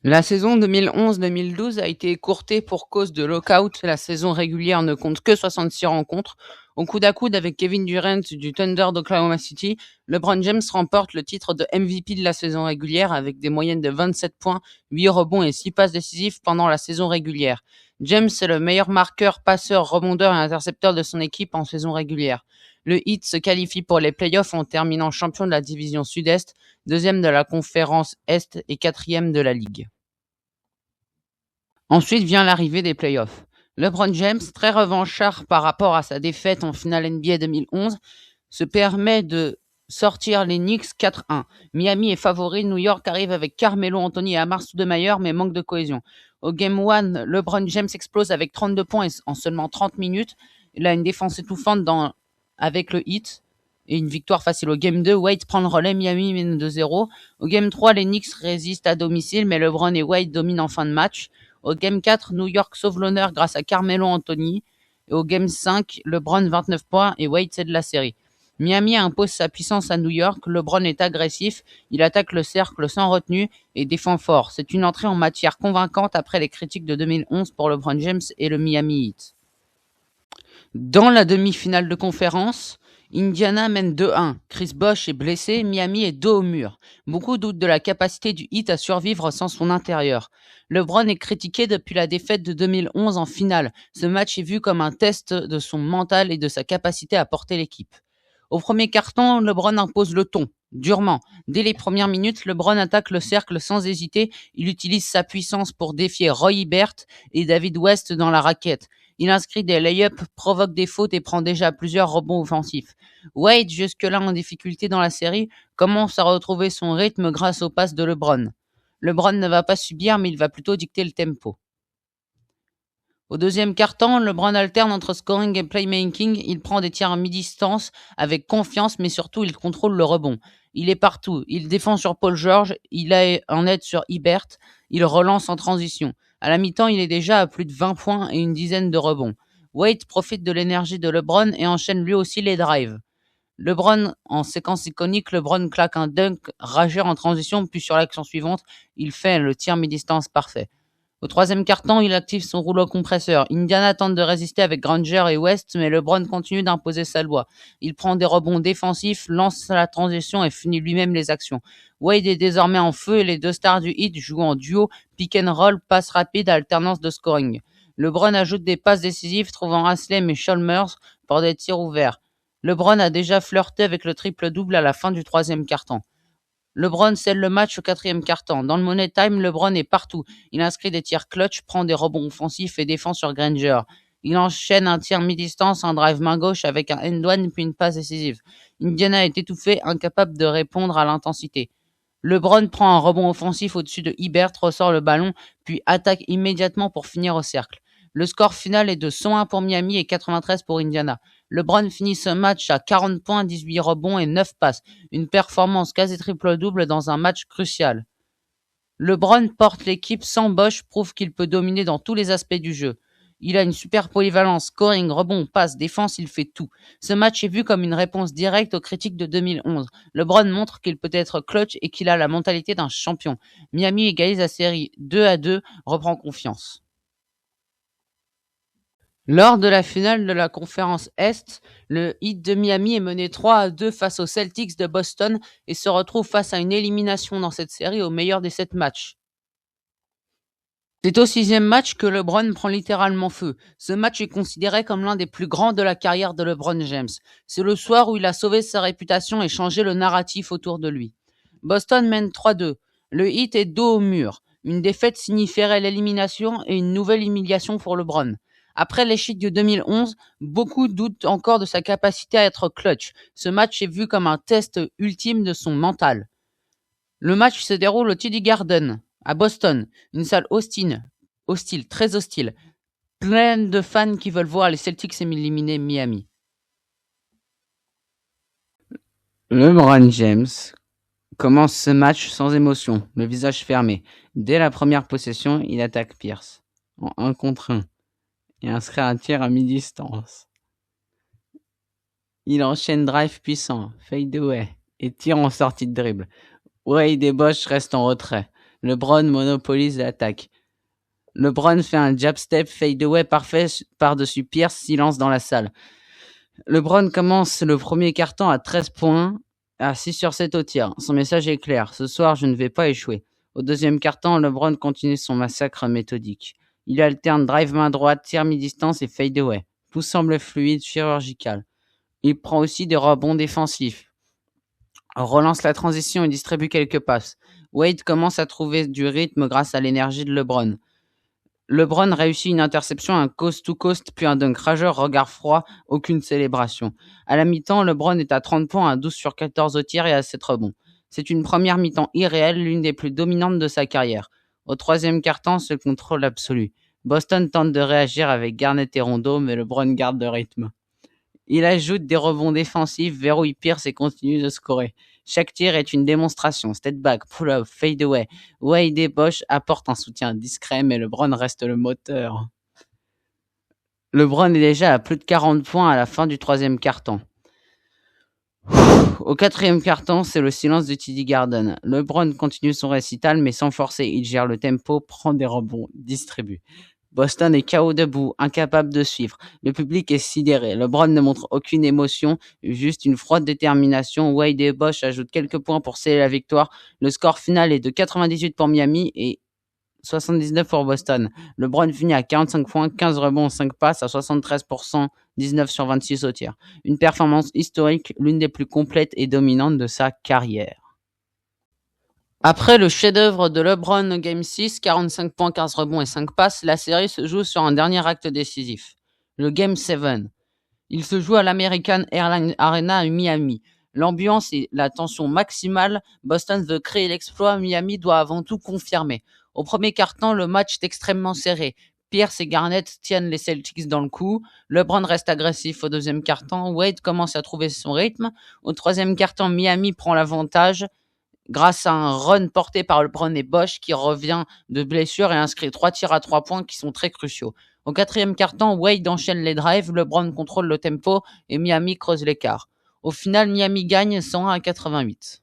La saison 2011-2012 a été écourtée pour cause de lockout. La saison régulière ne compte que 66 rencontres. Au coude à coude avec Kevin Durant du Thunder d'Oklahoma City, LeBron James remporte le titre de MVP de la saison régulière avec des moyennes de 27 points, 8 rebonds et 6 passes décisives pendant la saison régulière. James est le meilleur marqueur, passeur, rebondeur et intercepteur de son équipe en saison régulière. Le Heat se qualifie pour les playoffs en terminant champion de la division Sud-Est, deuxième de la conférence Est et quatrième de la Ligue. Ensuite vient l'arrivée des playoffs. LeBron James, très revanchard par rapport à sa défaite en finale NBA 2011, se permet de sortir les Knicks 4-1. Miami est favori, New York arrive avec Carmelo Anthony et Amar Stoudemire, mais manque de cohésion. Au Game 1, LeBron James explose avec 32 points en seulement 30 minutes. Il a une défense étouffante avec le Heat et une victoire facile. Au Game 2, Wade prend le relais, Miami mène 2-0. Au Game 3, les Knicks résistent à domicile, mais LeBron et Wade dominent en fin de match. Au Game 4, New York sauve l'honneur grâce à Carmelo Anthony. Et au Game 5, LeBron 29 points et Wade cède la série. Miami impose sa puissance à New York. LeBron est agressif. Il attaque le cercle sans retenue et défend fort. C'est une entrée en matière convaincante après les critiques de 2011 pour LeBron James et le Miami Heat. Dans la demi-finale de conférence, Indiana mène 2-1. Chris Bosh est blessé, Miami est dos au mur. Beaucoup doutent de la capacité du Heat à survivre sans son intérieur. LeBron est critiqué depuis la défaite de 2011 en finale. Ce match est vu comme un test de son mental et de sa capacité à porter l'équipe. Au premier quart-temps, LeBron impose le ton, durement. Dès les premières minutes, LeBron attaque le cercle sans hésiter. Il utilise sa puissance pour défier Roy Hibbert et David West dans la raquette. Il inscrit des lay-ups, provoque des fautes et prend déjà plusieurs rebonds offensifs. Wade, jusque-là en difficulté dans la série, commence à retrouver son rythme grâce aux passes de LeBron. LeBron ne va pas subir, mais il va plutôt dicter le tempo. Au deuxième quart-temps, LeBron alterne entre scoring et playmaking. Il prend des tirs à mi-distance avec confiance, mais surtout il contrôle le rebond. Il est partout. Il défend sur Paul George. Il est en aide sur Hibbert. Il relance en transition. À la mi-temps, il est déjà à plus de 20 points et une dizaine de rebonds. Wade profite de l'énergie de LeBron et enchaîne lui aussi les drives. LeBron, en séquence iconique, LeBron claque un dunk rageur en transition, puis sur l'action suivante, il fait le tir mi-distance parfait. Au troisième quart-temps, il active son rouleau compresseur. Indiana tente de résister avec Granger et West, mais LeBron continue d'imposer sa loi. Il prend des rebonds défensifs, lance la transition et finit lui-même les actions. Wade est désormais en feu et les deux stars du Heat jouent en duo, pick and roll, passe rapide, alternance de scoring. LeBron ajoute des passes décisives, trouvant Haslem et Chalmers pour des tirs ouverts. LeBron a déjà flirté avec le triple-double à la fin du troisième quart-temps. LeBron scelle le match au quatrième quart-temps. Dans le Money Time, LeBron est partout. Il inscrit des tirs clutch, prend des rebonds offensifs et défend sur Granger. Il enchaîne un tir mi-distance, un drive main gauche avec un end-one puis une passe décisive. Indiana est étouffé, incapable de répondre à l'intensité. LeBron prend un rebond offensif au-dessus de Hibbert, ressort le ballon, puis attaque immédiatement pour finir au cercle. Le score final est de 101 pour Miami et 93 pour Indiana. LeBron finit ce match à 40 points, 18 rebonds et 9 passes. Une performance quasi triple-double dans un match crucial. LeBron porte l'équipe sans Bosh, prouve qu'il peut dominer dans tous les aspects du jeu. Il a une super polyvalence, scoring, rebond, passe, défense, il fait tout. Ce match est vu comme une réponse directe aux critiques de 2011. LeBron montre qu'il peut être clutch et qu'il a la mentalité d'un champion. Miami égalise la série 2-2, reprend confiance. Lors de la finale de la conférence Est, le Heat de Miami est mené 3-2 face aux Celtics de Boston et se retrouve face à une élimination dans cette série au meilleur des 7 matchs. C'est au 6e match que LeBron prend littéralement feu. Ce match est considéré comme l'un des plus grands de la carrière de LeBron James. C'est le soir où il a sauvé sa réputation et changé le narratif autour de lui. Boston mène 3-2. Le Heat est dos au mur. Une défaite signifierait l'élimination et une nouvelle humiliation pour LeBron. Après l'échec de 2011, beaucoup doutent encore de sa capacité à être clutch. Ce match est vu comme un test ultime de son mental. Le match se déroule au TD Garden, à Boston, une salle hostile, très hostile, pleine de fans qui veulent voir les Celtics éliminer Miami. LeBron James commence ce match sans émotion, le visage fermé. Dès la première possession, il attaque Pierce en 1 contre 1 et inscrit un tir à mi-distance. Il enchaîne drive puissant, fade away et tire en sortie de dribble. Wade et Bosh restent en retrait. LeBron monopolise l'attaque. LeBron fait un jab step fadeaway parfait par-dessus Pierce, silence dans la salle. LeBron commence le premier quart-temps à 13 points, à 6 sur 7 au tir. Son message est clair, ce soir je ne vais pas échouer. Au deuxième quart-temps, LeBron continue son massacre méthodique. Il alterne drive main droite, tir mi-distance et fadeaway. Tout semble fluide, chirurgical. Il prend aussi des rebonds défensifs. Relance la transition et distribue quelques passes. Wade commence à trouver du rythme grâce à l'énergie de LeBron. LeBron réussit une interception, un coast-to-coast, puis un dunk rageur, regard froid, aucune célébration. À la mi-temps, LeBron est à 30 points, à 12 sur 14 au tir et à 7 rebonds. C'est une première mi-temps irréelle, l'une des plus dominantes de sa carrière. Au troisième quart-temps, ce contrôle absolu. Boston tente de réagir avec Garnett et Rondo, mais LeBron garde le rythme. Il ajoute des rebonds défensifs, verrouille Pierce et continue de scorer. Chaque tir est une démonstration. Step back, pull-up, fade away. Wade et Bosh apportent un soutien discret, mais LeBron reste le moteur. LeBron est déjà à plus de 40 points à la fin du troisième quart-temps. Au quatrième quart-temps, c'est le silence de TD Garden. LeBron continue son récital, mais sans forcer. Il gère le tempo, prend des rebonds, distribue. Boston est KO debout, incapable de suivre. Le public est sidéré. LeBron ne montre aucune émotion, juste une froide détermination. Wade et Bosh ajoutent quelques points pour sceller la victoire. Le score final est de 98 pour Miami et 79 pour Boston. LeBron finit à 45 points, 15 rebonds, 5 passes à 73%, 19 sur 26 au tir. Une performance historique, l'une des plus complètes et dominantes de sa carrière. Après le chef-d'œuvre de LeBron Game 6, 45 points, 15 rebonds et 5 passes, la série se joue sur un dernier acte décisif, le Game 7. Il se joue à l'American Airlines Arena à Miami. L'ambiance et la tension maximale, Boston veut créer l'exploit, Miami doit avant tout confirmer. Au premier quart-temps, le match est extrêmement serré. Pierce et Garnett tiennent les Celtics dans le coup. LeBron reste agressif au deuxième quart-temps. Wade commence à trouver son rythme. Au troisième quart-temps, Miami prend l'avantage grâce à un run porté par LeBron et Bosh qui revient de blessure et inscrit 3 tirs à 3 points qui sont très cruciaux. Au quatrième quart-temps, Wade enchaîne les drives, LeBron contrôle le tempo et Miami creuse l'écart. Au final, Miami gagne 101 à 88.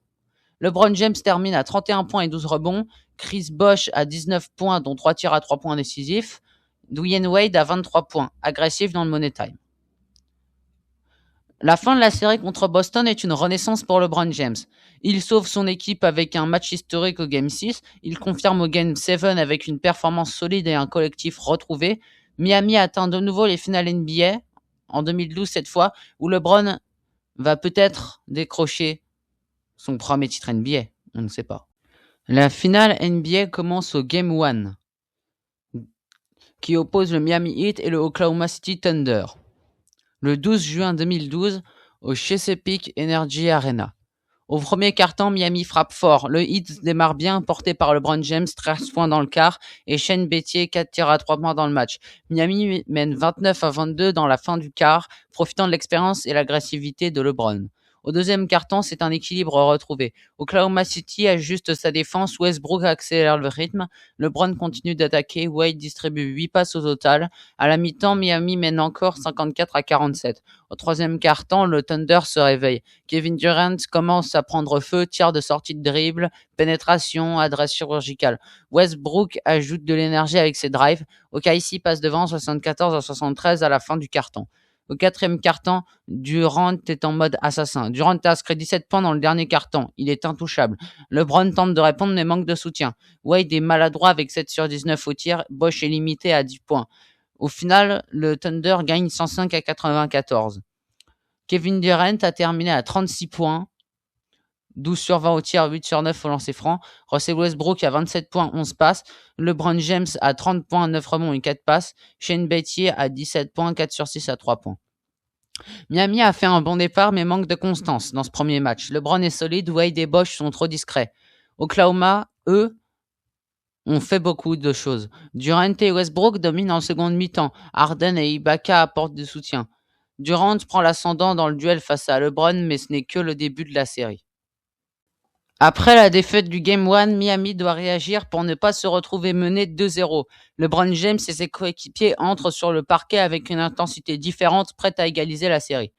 LeBron James termine à 31 points et 12 rebonds. Chris Bosh à 19 points, dont 3 tirs à 3 points décisifs. Dwyane Wade à 23 points, agressif dans le Money Time. La fin de la série contre Boston est une renaissance pour LeBron James. Il sauve son équipe avec un match historique au Game 6. Il confirme au Game 7 avec une performance solide et un collectif retrouvé. Miami atteint de nouveau les finales NBA, en 2012 cette fois, où LeBron va peut-être décrocher son premier titre NBA. On ne sait pas. La finale NBA commence au Game 1, qui oppose le Miami Heat et le Oklahoma City Thunder. Le 12 juin 2012 au Chesapeake Energy Arena. Au premier quart-temps, Miami frappe fort. Le Heat démarre bien, porté par LeBron James, 13 points dans le quart, et Shane Battier, 4 tirs à 3 points dans le match. Miami mène 29 à 22 dans la fin du quart, profitant de l'expérience et l'agressivité de LeBron. Au deuxième quart-temps, c'est un équilibre retrouvé. Oklahoma City ajuste sa défense, Westbrook accélère le rythme, LeBron continue d'attaquer, Wade distribue 8 passes au total. À la mi-temps, Miami mène encore 54 à 47. Au troisième quart-temps, le Thunder se réveille. Kevin Durant commence à prendre feu, tir de sortie de dribble, pénétration, adresse chirurgicale. Westbrook ajoute de l'énergie avec ses drives. OKC passe devant 74 à 73 à la fin du quart-temps. Au quatrième quart-temps, Durant est en mode assassin. Durant a inscrit 17 points dans le dernier quart-temps. Il est intouchable. LeBron tente de répondre mais manque de soutien. Wade est maladroit avec 7 sur 19 au tir. Bosh est limité à 10 points. Au final, le Thunder gagne 105 à 94. Kevin Durant a terminé à 36 points. 12 sur 20 au tir, 8 sur 9 au lancer franc. Russell Westbrook a 27 points, 11 passes. LeBron James a 30 points, 9 rebonds et 4 passes. Shane Battier a 17 points, 4 sur 6 à 3 points. Miami a fait un bon départ mais manque de constance dans ce premier match. LeBron est solide, Wade et Bosh sont trop discrets. Oklahoma, eux, ont fait beaucoup de choses. Durant et Westbrook dominent en seconde mi-temps. Harden et Ibaka apportent du soutien. Durant prend l'ascendant dans le duel face à LeBron mais ce n'est que le début de la série. Après la défaite du Game 1, Miami doit réagir pour ne pas se retrouver mené 2-0. LeBron James et ses coéquipiers entrent sur le parquet avec une intensité différente, prête à égaliser la série.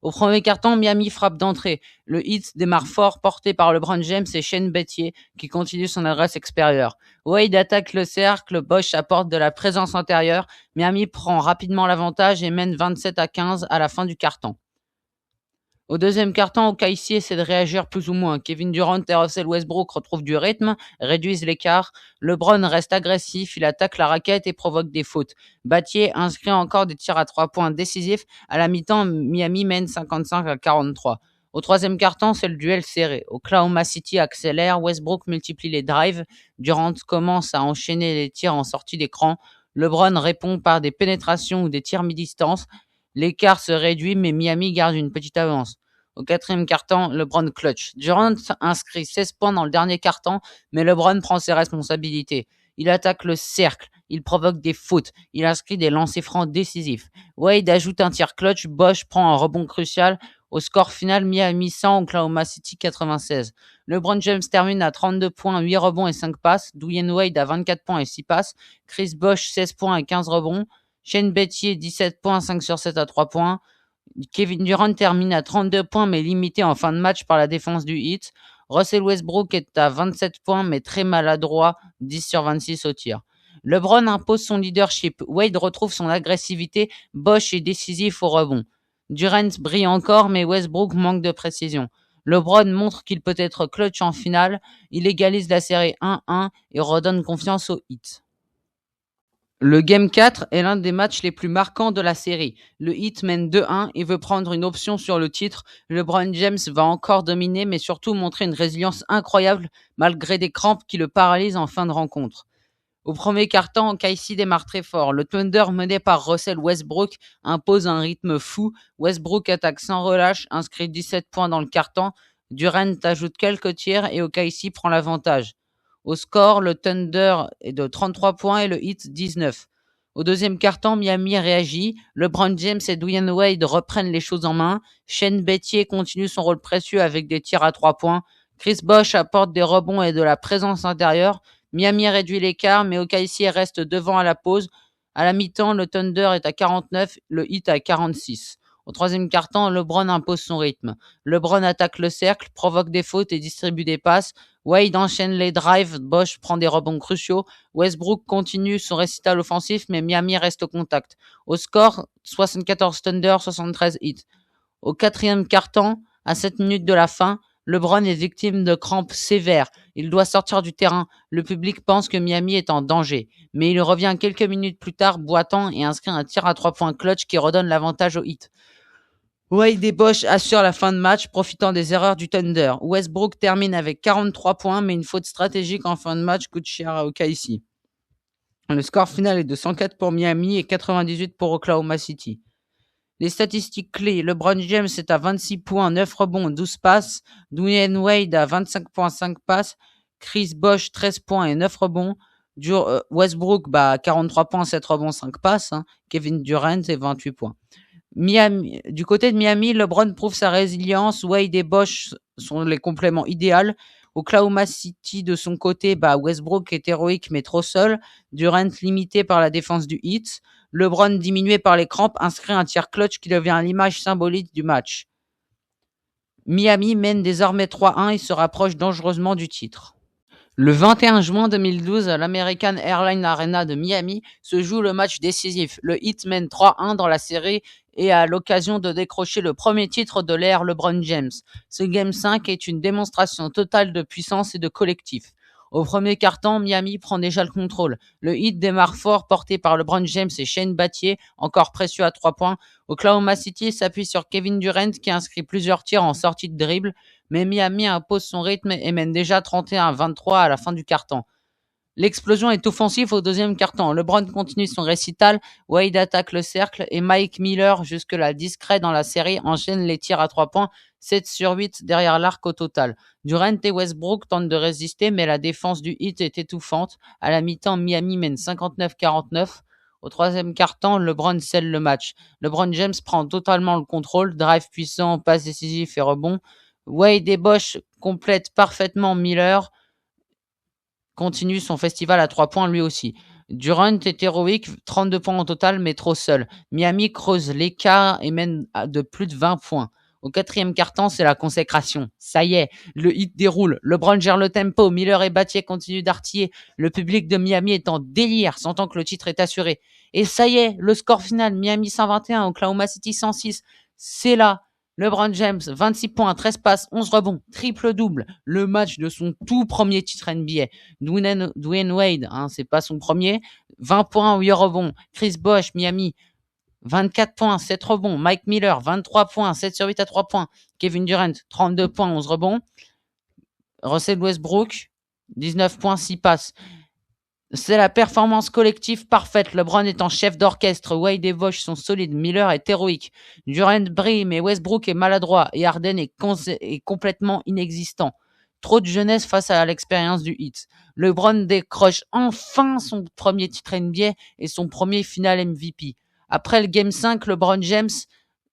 Au premier quart-temps, Miami frappe d'entrée. Le Heat démarre fort, porté par LeBron James et Shane Battier, qui continue son adresse extérieure. Wade attaque le cercle, Bosh apporte de la présence intérieure. Miami prend rapidement l'avantage et mène 27-15 à la fin du quart-temps. Au deuxième quart-temps, OKC essaie de réagir plus ou moins. Kevin Durant et Russell Westbrook retrouvent du rythme, réduisent l'écart. LeBron reste agressif, il attaque la raquette et provoque des fautes. Battier inscrit encore des tirs à 3 points décisifs. À la mi-temps, Miami mène 55-43. Au troisième quart-temps, c'est le duel serré. Oklahoma City accélère, Westbrook multiplie les drives. Durant commence à enchaîner les tirs en sortie d'écran. LeBron répond par des pénétrations ou des tirs mi-distance. L'écart se réduit, mais Miami garde une petite avance. Au quatrième quart-temps, LeBron clutch. Durant inscrit 16 points dans le dernier quart-temps, mais LeBron prend ses responsabilités. Il attaque le cercle, il provoque des fautes, il inscrit des lancers francs décisifs. Wade ajoute un tir clutch, Bosh prend un rebond crucial. Au score final, Miami 100, Oklahoma City 96. LeBron James termine à 32 points, 8 rebonds et 5 passes. Dwayne Wade à 24 points et 6 passes. Chris Bosh 16 points et 15 rebonds. Shane Battier 17 points, 5 sur 7 à 3 points. Kevin Durant termine à 32 points mais limité en fin de match par la défense du Heat. Russell Westbrook est à 27 points mais très maladroit, 10 sur 26 au tir. LeBron impose son leadership. Wade retrouve son agressivité. Bosh est décisif au rebond. Durant brille encore mais Westbrook manque de précision. LeBron montre qu'il peut être clutch en finale. Il égalise la série 1-1 et redonne confiance au Heat. Le Game 4 est l'un des matchs les plus marquants de la série. Le Heat mène 2-1 et veut prendre une option sur le titre. LeBron James va encore dominer mais surtout montrer une résilience incroyable malgré des crampes qui le paralysent en fin de rencontre. Au premier quart-temps, OKC démarre très fort. Le Thunder, mené par Russell Westbrook, impose un rythme fou. Westbrook attaque sans relâche, inscrit 17 points dans le quart-temps. Durant ajoute quelques tirs et OKC prend l'avantage. Au score, le Thunder est de 33 points et le Heat 19. Au deuxième quart-temps, Miami réagit. LeBron James et Dwayne Wade reprennent les choses en main. Shane Battier continue son rôle précieux avec des tirs à 3 points. Chris Bosh apporte des rebonds et de la présence intérieure. Miami réduit l'écart, mais OKC reste devant à la pause. À la mi-temps, le Thunder est à 49, le Heat à 46. Au troisième quart-temps, LeBron impose son rythme. LeBron attaque le cercle, provoque des fautes et distribue des passes. Wade enchaîne les drives, Bosh prend des rebonds cruciaux. Westbrook continue son récital offensif, mais Miami reste au contact. Au score, 74 Thunder, 73 Heat. Au quatrième quart-temps, à 7 minutes de la fin, LeBron est victime de crampes sévères. Il doit sortir du terrain. Le public pense que Miami est en danger. Mais il revient quelques minutes plus tard, boitant, et inscrit un tir à 3 points clutch qui redonne l'avantage au Heat. Wade et Bosh assurent la fin de match, profitant des erreurs du Thunder. Westbrook termine avec 43 points, mais une faute stratégique en fin de match coûte cher à OKC. Le score final est de 104 pour Miami et 98 pour Oklahoma City. Les statistiques clés, LeBron James est à 26 points, 9 rebonds, 12 passes. Dwayne Wade à 25 points, 5 passes. Chris Bosh, 13 points et 9 rebonds. Westbrook, 43 points, 7 rebonds, 5 passes. Kevin Durant et 28 points. Miami, du côté de Miami, LeBron prouve sa résilience. Wade et Bosh sont les compléments idéaux. Oklahoma City, de son côté, Westbrook est héroïque mais trop seul. Durant limité par la défense du Heat. LeBron, diminué par les crampes, inscrit un tir clutch qui devient l'image symbolique du match. Miami mène désormais 3-1 et se rapproche dangereusement du titre. Le 21 juin 2012, à l'American Airlines Arena de Miami, se joue le match décisif. Le Heat mène 3-1 dans la série et a l'occasion de décrocher le premier titre de l'ère LeBron James. Ce Game 5 est une démonstration totale de puissance et de collectif. Au premier quart-temps, Miami prend déjà le contrôle. Le Heat démarre fort, porté par LeBron James et Shane Battier, encore précieux à 3 points. Oklahoma City s'appuie sur Kevin Durant qui inscrit plusieurs tirs en sortie de dribble, mais Miami impose son rythme et mène déjà 31-23 à la fin du quart-temps. L'explosion est offensive au deuxième quart-temps. LeBron continue son récital, Wade attaque le cercle et Mike Miller, jusque-là discret dans la série, enchaîne les tirs à 3 points, 7 sur 8 derrière l'arc au total. Durant et Westbrook tentent de résister, mais la défense du Heat est étouffante. À la mi-temps, Miami mène 59-49. Au troisième quart-temps, LeBron scelle le match. LeBron James prend totalement le contrôle, drive puissant, passe décisif et rebond. Wade et Bosh complètent parfaitement Miller, continue son festival à 3 points lui aussi. Durant est héroïque, 32 points en total, mais trop seul. Miami creuse l'écart et mène de plus de 20 points. Au 4e quart-temps, c'est la consécration. Ça y est, le hit déroule. LeBron gère le tempo. Miller et Battier continuent d'artiller. Le public de Miami est en délire, sentant que le titre est assuré. Et ça y est, le score final, Miami 121, Oklahoma City 106. C'est là. LeBron James, 26 points, 13 passes, 11 rebonds, triple-double. Le match de son tout premier titre NBA. Dwayne Wade, c'est pas son premier. 20 points, 8 rebonds. Chris Bosh, Miami, 24 points, 7 rebonds. Mike Miller, 23 points, 7 sur 8 à 3 points. Kevin Durant, 32 points, 11 rebonds. Russell Westbrook, 19 points, 6 passes. C'est la performance collective parfaite. LeBron est en chef d'orchestre. Wade et Bosh sont solides. Miller est héroïque. Durant brille, mais Westbrook est maladroit. Et Harden est complètement inexistant. Trop de jeunesse face à l'expérience du hit. LeBron décroche enfin son premier titre NBA et son premier final MVP. Après le Game 5, LeBron James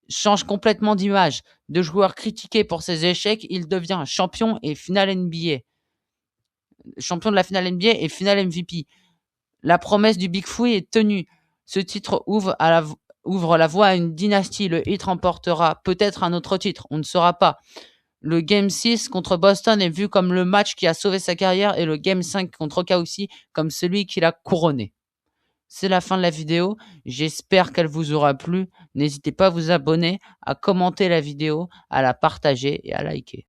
change complètement d'image. De joueur critiqué pour ses échecs, il devient champion et final NBA. Champion de la finale NBA et finale MVP. La promesse du Big Free est tenue. Ce titre ouvre la voie à une dynastie. Le Heat remportera peut-être un autre titre, on ne saura pas. Le Game 6 contre Boston est vu comme le match qui a sauvé sa carrière et le Game 5 contre Oklahoma comme celui qui l'a couronné. C'est la fin de la vidéo. J'espère qu'elle vous aura plu. N'hésitez pas à vous abonner, à commenter la vidéo, à la partager et à liker.